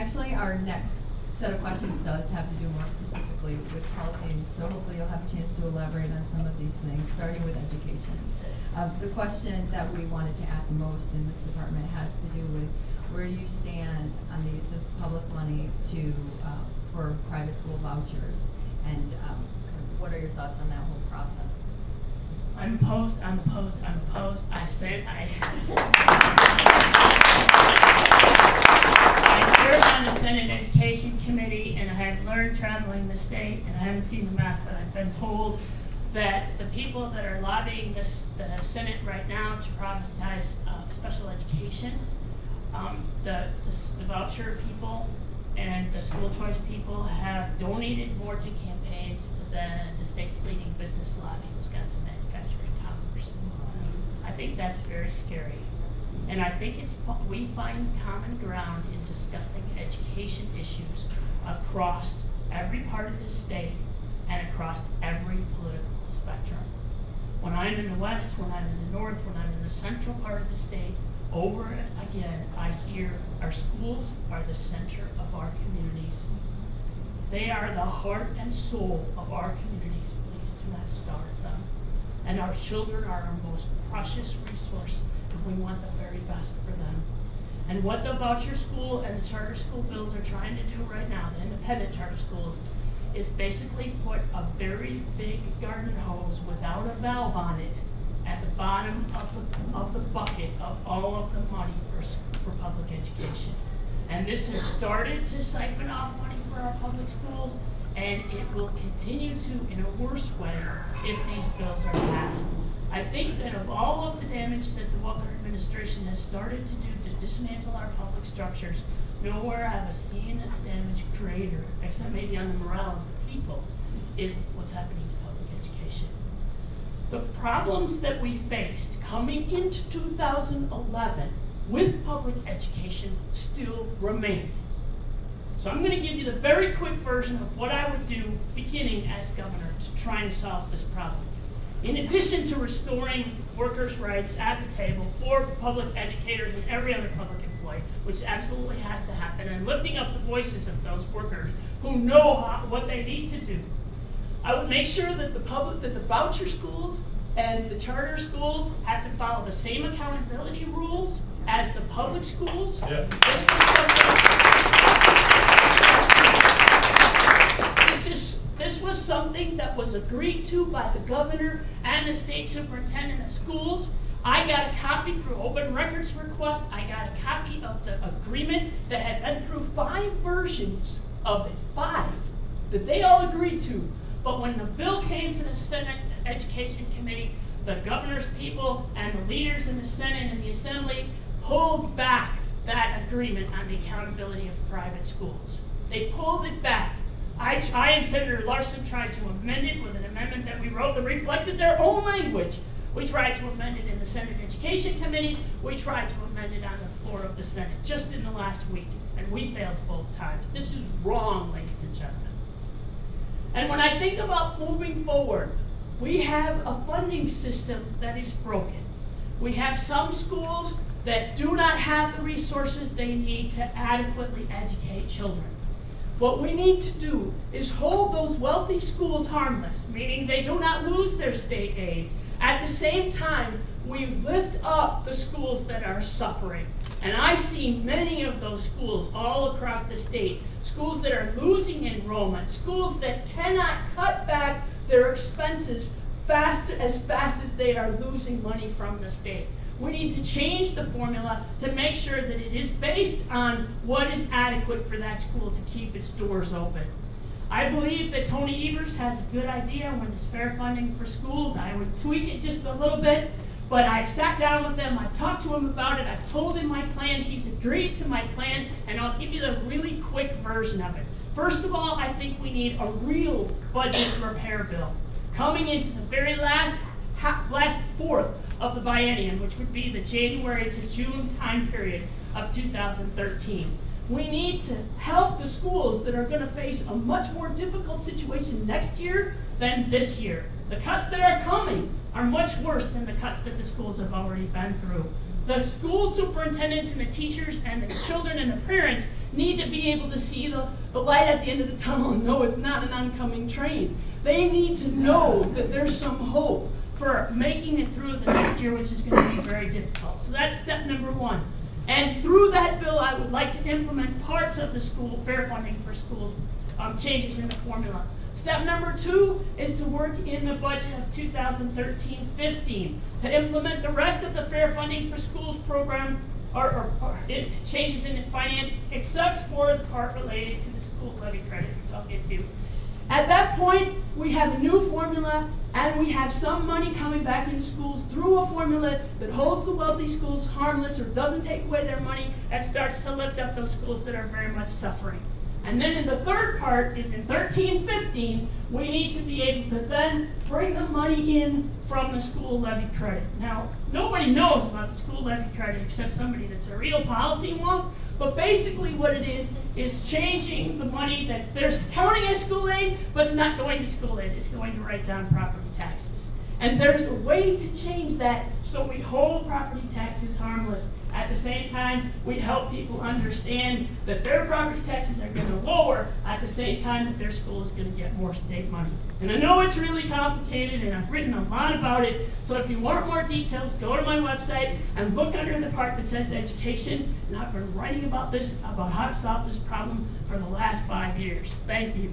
actually, our next set of questions does have to do more specifically with policy, and so hopefully you'll have a chance to elaborate on some of these things, starting with education. The question that we wanted to ask most in this department has to do with where do you stand on the use of public money for private school vouchers, and what are your thoughts on that whole process? I'm opposed, I'm opposed, I'm opposed. I said I served on the Senate Education Committee, and I had learned traveling the state, and I haven't seen the map, but I've been told that the people that are lobbying the Senate right now to privatize special education, the voucher people and the school choice people have donated more to campaigns than the state's leading business lobby, Wisconsin Manufacturing Commerce. I think that's very scary. And I think we find common ground in discussing education issues across every part of the state and across every political spectrum. When I'm in the West, when I'm in the North, when I'm in the central part of the state, over and again, I hear our schools are the center of our communities. They are the heart and soul of our communities. Please do not starve them. And our children are our most precious resource if we want the very best for them. And what the voucher school and the charter school bills are trying to do right now, the independent charter schools, is basically put a very big garden hose without a valve on it at the bottom of the bucket of all of the money for public education. And this has started to siphon off money for our public schools, and it will continue to in a worse way if these bills are passed. I think that of all of the damage that the Walker administration has started to do to dismantle our public structures, nowhere have I seen a damage greater, except maybe on the morale of the people, is what's happening to public education. The problems that we faced coming into 2011 with public education still remain. So I'm going to give you the very quick version of what I would do beginning as governor to try and solve this problem. In addition to restoring workers' rights at the table for public educators and every other public employee, which absolutely has to happen, and lifting up the voices of those workers who know what they need to do, I would make sure that the voucher schools and the charter schools have to follow the same accountability rules as the public schools. Yeah. This was something that was agreed to by the governor and the state superintendent of schools. I got a copy through open records request. I got a copy of the agreement that had been through 5 versions of it, 5, that they all agreed to. But when the bill came to the Senate Education Committee, the governor's people and the leaders in the Senate and the Assembly pulled back that agreement on the accountability of private schools. They pulled it back. I and Senator Larson tried to amend it with an amendment that we wrote that reflected their own language. We tried to amend it in the Senate Education Committee. We tried to amend it on the floor of the Senate just in the last week, and we failed both times. This is wrong, ladies and gentlemen. And when I think about moving forward, we have a funding system that is broken. We have some schools that do not have the resources they need to adequately educate children. What we need to do is hold those wealthy schools harmless, meaning they do not lose their state aid. At the same time, we lift up the schools that are suffering. And I see many of those schools all across the state, schools that are losing enrollment, schools that cannot cut back their expenses as fast as they are losing money from the state. We need to change the formula to make sure that it is based on what is adequate for that school to keep its doors open. I believe that Tony Evers has a good idea when it's fair funding for schools. I would tweak it just a little bit, but I've sat down with him, I've talked to him about it, I've told him my plan, he's agreed to my plan, and I'll give you the really quick version of it. First of all, I think we need a real budget repair bill coming into the very last fourth of the biennium, which would be the January to June time period of 2013. We need to help the schools that are going to face a much more difficult situation next year than this year. The cuts that are coming are much worse than the cuts that the schools have already been through. The school superintendents and the teachers and the children and the parents need to be able to see the light at the end of the tunnel and know it's not an oncoming train. They need to know that there's some hope for making it through the next year, which is going to be very difficult. So that's step number one. And through that bill, I would like to implement parts of the school fair funding for schools, changes in the formula. Step number two is to work in the budget of 2013-15 to implement the rest of the fair funding for schools program or changes in the finance, except for the part related to the school levy credit we're talking to. At that point, we have a new formula, and we have some money coming back into schools through a formula that holds the wealthy schools harmless or doesn't take away their money. That starts to lift up those schools that are very much suffering. And then in the third part is in 13-15, we need to be able to then Bring the money in. from the school levy credit. Now, nobody knows about the school levy credit except somebody that's a real policy wonk. But basically what it is Changing the money that they're counting as school aid, but it's not going to school aid. It's going to write down property taxes. and there's a way to change that. So we hold property taxes harmless. At the same time, we help people understand that their property taxes are going to lower at the same time that their school is going to get more state money. And I know it's really complicated, and I've written a lot about it. So if you want more details, go to my website and look under the part that says education. And I've been writing about this, about how to solve this problem for the last 5 years. Thank you.